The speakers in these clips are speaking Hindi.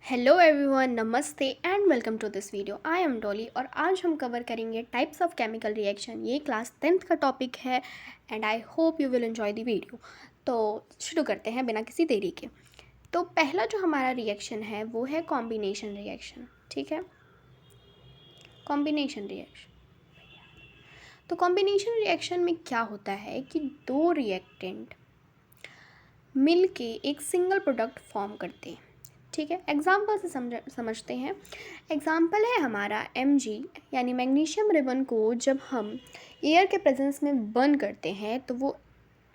हेलो एवरीवन, नमस्ते and welcome to this video. I am Dolly और आज हम कवर करेंगे टाइप्स ऑफ केमिकल रिएक्शन। ये क्लास 10th का टॉपिक है and I hope you will enjoy the video. तो शुरू करते हैं बिना किसी देरी के। तो पहला जो हमारा रिएक्शन है वो है कॉम्बिनेशन रिएक्शन। ठीक है, कॉम्बिनेशन रिएक्शन। तो कॉम्बिनेशन रिएक्शन में क्या होता है कि दो रिएक्टेंट मिल के एक सिंगल प्रोडक्ट फॉर्म करते हैं। ठीक है, एग्जाम्पल से समझते हैं। एग्जाम्पल है हमारा Mg यानी मैग्नीशियम रिबन को जब हम एयर के प्रेजेंस में बर्न करते हैं तो वो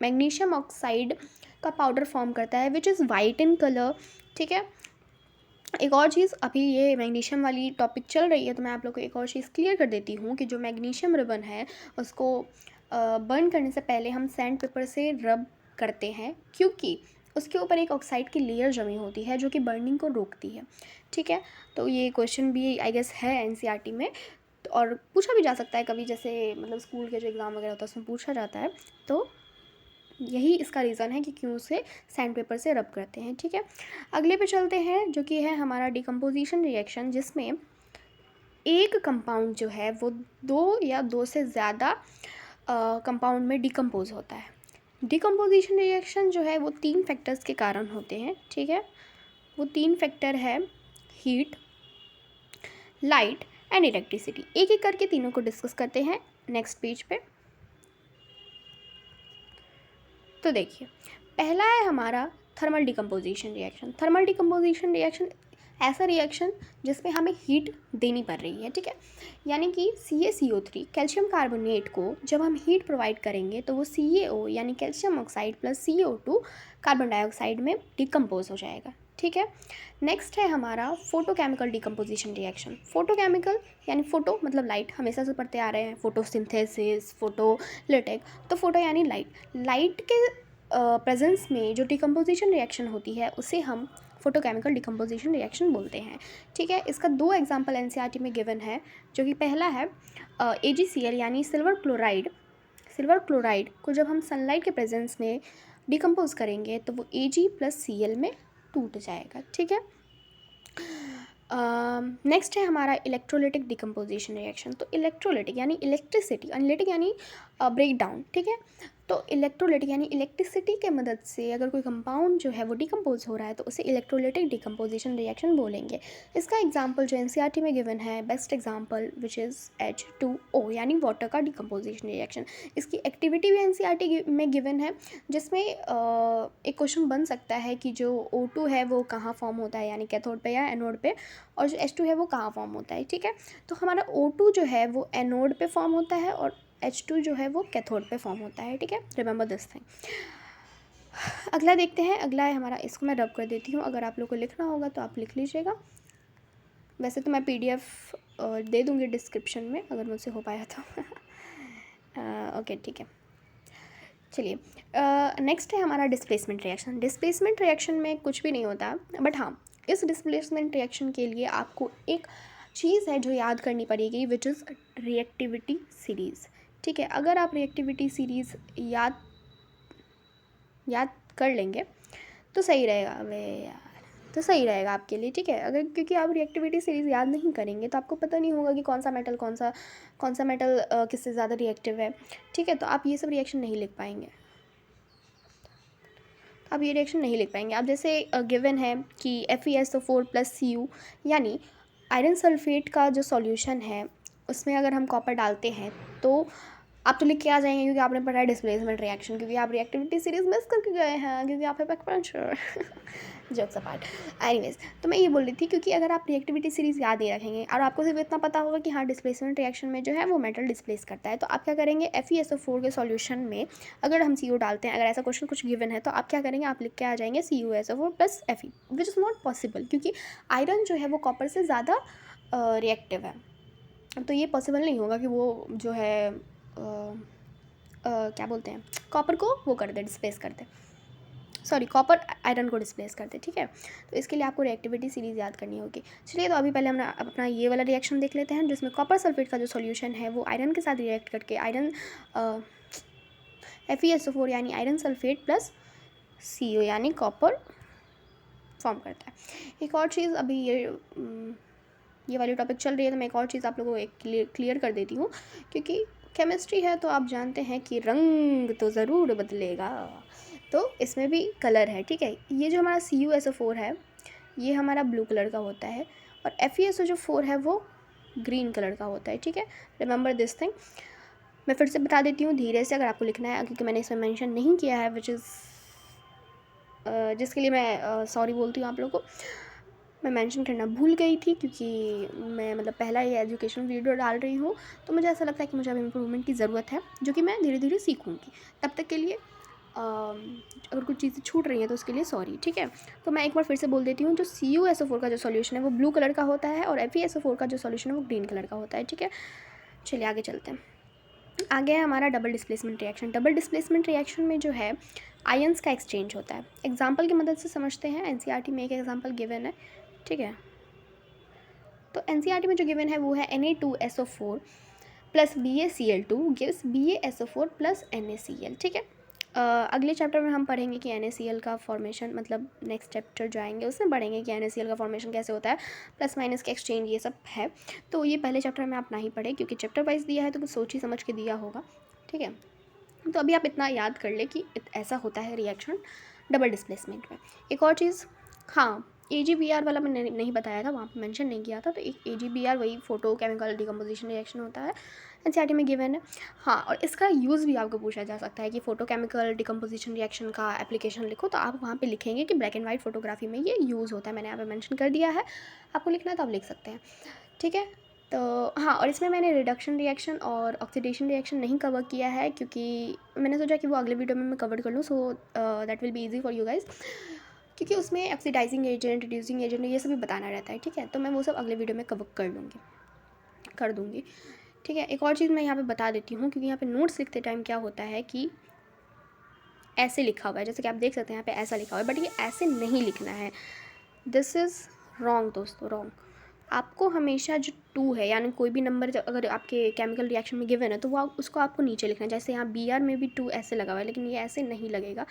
मैग्नीशियम ऑक्साइड का पाउडर फॉर्म करता है which is white in colour. ठीक है, एक और चीज़, अभी ये मैग्नीशियम वाली टॉपिक चल रही है तो मैं आप लोग को एक और चीज़ क्लियर कर देती हूँ कि जो मैग्नीशियम रिबन है उसको बर्न करने से पहले हम सैंड पेपर से रब करते हैं क्योंकि उसके ऊपर एक ऑक्साइड की लेयर जमी होती है जो कि बर्निंग को रोकती है। ठीक है, तो ये क्वेश्चन भी आई गेस है एनसीईआरटी में और पूछा भी जा सकता है कभी, जैसे मतलब स्कूल के जो एग्ज़ाम वगैरह होता है उसमें पूछा जाता है। तो यही इसका रीज़न है कि क्यों उसे सैंड पेपर से रब करते हैं। ठीक है, अगले पे चलते हैं जो कि है हमारा डिकम्पोजिशन रिएक्शन, जिसमें एक कंपाउंड जो है वो दो या दो से ज़्यादा कंपाउंड में डिकम्पोज होता है। डिकम्पोजिशन रिएक्शन जो है वो 3 फैक्टर्स के कारण होते हैं। ठीक है, वो 3 फैक्टर है हीट, लाइट एंड इलेक्ट्रिसिटी। एक एक करके तीनों को डिस्कस करते हैं नेक्स्ट पेज पे। तो देखिए, पहला है हमारा thermal decomposition reaction. Thermal decomposition reaction ऐसा रिएक्शन जिसमें हमें हीट देनी पड़ रही है। ठीक है, यानी कि CaCO3 कैल्शियम कार्बोनेट को जब हम हीट प्रोवाइड करेंगे तो वो CaO यानी calcium oxide plus CO2 carbon dioxide में डिकम्पोज हो जाएगा। ठीक है, नेक्स्ट है हमारा फोटोकेमिकल डिकम्पोजिशन रिएक्शन। फोटोकेमिकल यानी फोटो मतलब लाइट, हमेशा से पढ़ते आ रहे हैं, फोटोसिंथेसिस, फोटोलिटिक। तो फोटो यानी लाइट। लाइट के प्रेजेंस में जो डिकम्पोजिशन रिएक्शन होती है उसे हम फोटोकेमिकल डिकम्पोजिशन रिएक्शन बोलते हैं। ठीक है, इसका 2 एग्जांपल एनसीईआरटी में गिवन है, जो कि पहला है AgCl यानी सिल्वर क्लोराइड। सिल्वर क्लोराइड को जब हम सनलाइट के प्रेजेंस में डिकम्पोज करेंगे तो वो Ag प्लस Cl में टूट जाएगा। ठीक है, नेक्स्ट है हमारा इलेक्ट्रोलिटिक डिकम्पोजिशन रिएक्शन। तो इलेक्ट्रोलिटिक यानी इलेक्ट्रिसिटी, अनलिटिक यानी ब्रेक डाउन। ठीक है, तो इलेक्ट्रोलिटिक यानी इलेक्ट्रिसिटी के मदद से अगर कोई कंपाउंड जो है वो डिकम्पोज हो रहा है तो उसे इलेक्ट्रोलिटिक डिकम्पोजिशन रिएक्शन बोलेंगे। इसका एग्जांपल जो एनसीईआरटी में गिवन है, best example which is H2O यानी वाटर का डिकम्पोजिशन रिएक्शन। इसकी एक्टिविटी भी एनसीईआरटी में गिवन है, जिसमें एक क्वेश्चन बन सकता है कि जो O2 है वो कहाँ फॉर्म होता है, यानी कैथोड पे या एनोड पे, और जो H2 है वो कहाँ फॉर्म होता है। ठीक है, तो हमारा O2 जो है वो एनोड पे फॉर्म होता है और H2 जो है वो कैथोड पे फॉर्म होता है। ठीक है, रिमेंबर दिस थिंग। अगला देखते हैं, अगला है हमारा, इसको मैं रब कर देती हूँ, अगर आप लोग को लिखना होगा तो आप लिख लीजिएगा। वैसे तो मैं PDF दे दूँगी डिस्क्रिप्शन में अगर मुझसे हो पाया तो ओके ठीक है, चलिए। नेक्स्ट है हमारा डिस्प्लेसमेंट रिएक्शन। डिस्प्लेसमेंट रिएक्शन में कुछ भी नहीं होता, बट हाँ, इस डिस्प्लेसमेंट रिएक्शन के लिए आपको एक चीज़ है जो याद करनी पड़ेगी विच इज़ रिएक्टिविटी सीरीज़। ठीक है, अगर आप रिएक्टिविटी सीरीज़ याद कर लेंगे तो सही रहेगा। वे यार, तो सही रहेगा आपके लिए। ठीक है, अगर क्योंकि आप रिएक्टिविटी सीरीज़ याद नहीं करेंगे तो आपको पता नहीं होगा कि कौन सा मेटल किससे ज़्यादा रिएक्टिव है। ठीक है, तो आप ये सब रिएक्शन नहीं लिख पाएंगे। आप ये रिएक्शन नहीं लिख पाएंगे। आप जैसे गिवन है कि FeSO4 प्लस Cu यानी आयरन सल्फेट का जो सॉल्यूशन है उसमें अगर हम कॉपर डालते हैं तो आप तो लिख के आ जाएंगे क्योंकि आपने पढ़ा है डिस्प्लेसमेंट रिएक्शन, क्योंकि आप रिएक्टिविटी सीरीज मिस करके गए हैं क्योंकि आप है बैकबेंचर जोक्स अपार्ट। एनीवेज, तो मैं ये बोल रही थी क्योंकि अगर आप रिएक्टिविटी सीरीज याद नहीं रखेंगे और आपको सिर्फ इतना पता होगा कि हाँ डिस्प्लेसमेंट रिएक्शन में जो है वो मेटल डिस्प्लेस करता है, तो आप क्या करेंगे, FeSO4 के सॉल्यूशन में अगर हम CO डालते हैं, अगर ऐसा क्वेश्चन कुछ गिवन है तो आप क्या करेंगे, आप लिख के आ जाएंगे CuSO4 plus Fe, which is not possible क्योंकि आयरन जो है वो कॉपर से ज़्यादा रिएक्टिव है। तो ये पॉसिबल नहीं होगा कि वो जो है क्या बोलते हैं, कॉपर को वो कर दे, डिस्प्लेस कर दे, सॉरी कॉपर आयरन को डिस्प्लेस करते। ठीक है, तो इसके लिए आपको रिएक्टिविटी सीरीज याद करनी होगी। चलिए, तो अभी पहले हम अपना ये वाला रिएक्शन देख लेते हैं जिसमें कॉपर सल्फेट का जो सॉल्यूशन है वो आयरन के साथ रिएक्ट करके आयरन FeSO4 यानी आयरन सल्फेट प्लस CO यानी कॉपर फॉर्म करता है। एक और चीज़, अभी ये वाली टॉपिक चल रही है तो मैं एक और चीज़ आप लोगों को एक क्लियर कर देती हूँ, क्योंकि केमिस्ट्री है तो आप जानते हैं कि रंग तो ज़रूर बदलेगा, तो इसमें भी कलर है, ठीक है। ये जो हमारा CuSO4 है ये हमारा ब्लू कलर का होता है, और FeSO4 है वो ग्रीन कलर का होता है, ठीक है। Remember this thing. मैं फिर से बता देती हूँ धीरे से अगर आपको लिखना है, क्योंकि मैंने इसमें मेंशन नहीं किया है, जिसके लिए मैं सॉरी बोलती हूँ आप लोगों को। मैं मेंशन करना भूल गई थी, क्योंकि मैं मतलब पहला ये एजुकेशन वीडियो डाल रही हूँ, तो मुझे ऐसा लगता है कि मुझे अब इम्प्रूवमेंट की ज़रूरत है, जो कि मैं धीरे धीरे सीखूँगी। तब तक के लिए अगर कुछ चीज़ें छूट रही हैं तो उसके लिए सॉरी, ठीक है। तो मैं एक बार फिर से बोल देती हूँ, जो CuSO4 का जो सॉल्यूशन है वो ब्लू कलर का होता है, और FeSO4 का जो सॉल्यूशन है वो ग्रीन कलर का होता है, ठीक है। चलिए आगे चलते हैं। आगे है हमारा double displacement reaction. Double displacement reaction में जो है आयंस का एक्सचेंज होता है। एग्जाम्पल की मदद से समझते हैं। NCERT में एक एग्जाम्पल गिवन है, ठीक है। तो NCERT में जो गिवन है वो है Na2SO4 plus BaCl2 gives BaSO4 plus NaCl, ठीक है। अगले चैप्टर में हम पढ़ेंगे कि NaCl का फॉर्मेशन, मतलब नेक्स्ट चैप्टर जो आएंगे उसमें पढ़ेंगे कि NaCl का फॉर्मेशन कैसे होता है, प्लस माइनस के एक्सचेंज, ये सब है। तो ये पहले चैप्टर में आप ना ही पढ़े, क्योंकि चैप्टर वाइज दिया है तो कुछ सोच ही समझ के दिया होगा, ठीक है। तो अभी आप इतना याद कर ले कि ऐसा होता है रिएक्शन डबल डिस्प्लेसमेंट में। एक और चीज़, हाँ, AGBR वाला मैंने नहीं बताया था, वहाँ पे मेंशन नहीं किया था। तो एक AGBR वही फोटो केमिकल डिकम्पोजिशन रिएक्शन होता है, NCERT में गिवन है। हाँ, और इसका यूज़ भी आपको पूछा जा सकता है कि फ़ोटो केमिकल डिकम्पोजिशन रिएक्शन का एप्लीकेशन लिखो, तो आप वहाँ पे लिखेंगे कि ब्लैक एंड वाइट फोटोग्राफी में ये यूज़ होता है। मैंने यहाँ पे मेंशन कर दिया है, आपको लिखना है तो आप लिख सकते हैं, ठीक है। तो हाँ, और इसमें मैंने रिडक्शन रिएक्शन और ऑक्सीडेशन रिएक्शन नहीं कवर किया है, क्योंकि मैंने सोचा कि वो अगले वीडियो में मैं कवर कर लूँ, so that will be easy for you guys, क्योंकि उसमें ऑक्सीडाइजिंग एजेंट, रिड्यूसिंग एजेंट, ये सब भी बताना रहता है, ठीक है। तो मैं वो सब अगले वीडियो में कवर कर दूँगी, ठीक है। एक और चीज़ मैं यहाँ पे बता देती हूँ, क्योंकि यहाँ पे नोट्स लिखते टाइम क्या होता है कि ऐसे लिखा हुआ है, जैसे कि आप देख सकते हैं यहाँ पे ऐसा लिखा हुआ है, बट ये ऐसे नहीं लिखना है। दिस इज़ रॉन्ग दोस्तों, रॉन्ग। आपको हमेशा जो 2 है, यानी कोई भी नंबर अगर आपके केमिकल रिएक्शन में गिवन है तो वो उसको आपको नीचे लिखना है। जैसे यहाँ BR में भी 2 ऐसे लगा हुआ है, लेकिन ये ऐसे नहीं लगेगा,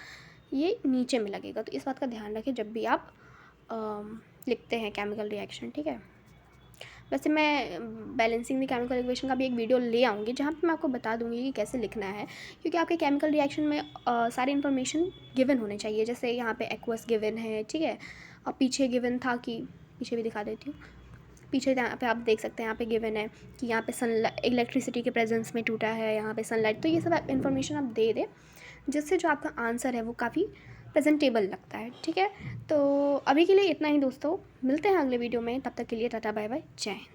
ये नीचे में लगेगा। तो इस बात का ध्यान रखें जब भी आप लिखते हैं केमिकल रिएक्शन, ठीक है। वैसे मैं बैलेंसिंग द केमिकल इक्वेशन का भी एक वीडियो ले आऊँगी, जहाँ पे मैं आपको बता दूँगी कि कैसे लिखना है, क्योंकि आपके केमिकल रिएक्शन में सारी इन्फॉर्मेशन गिवन होने चाहिए। जैसे यहाँ पे एक्वस गिवन है, ठीक है, और पीछे गिवन था कि, पीछे भी दिखा देती हूँ, पीछे यहाँ पे आप देख सकते हैं, यहाँ पे गिवन है कि यहाँ पे सनलाइट, इलेक्ट्रिसिटी के प्रेजेंस में टूटा है, यहाँ पे सनलाइट। तो ये सब इन्फॉर्मेशन आप दे दें, जिससे जो आपका आंसर है वो काफ़ी प्रेजेंटेबल लगता है, ठीक है। तो अभी के लिए इतना ही दोस्तों, मिलते हैं अगले वीडियो में, तब तक के लिए टाटा बाय बाय, जय हिंद।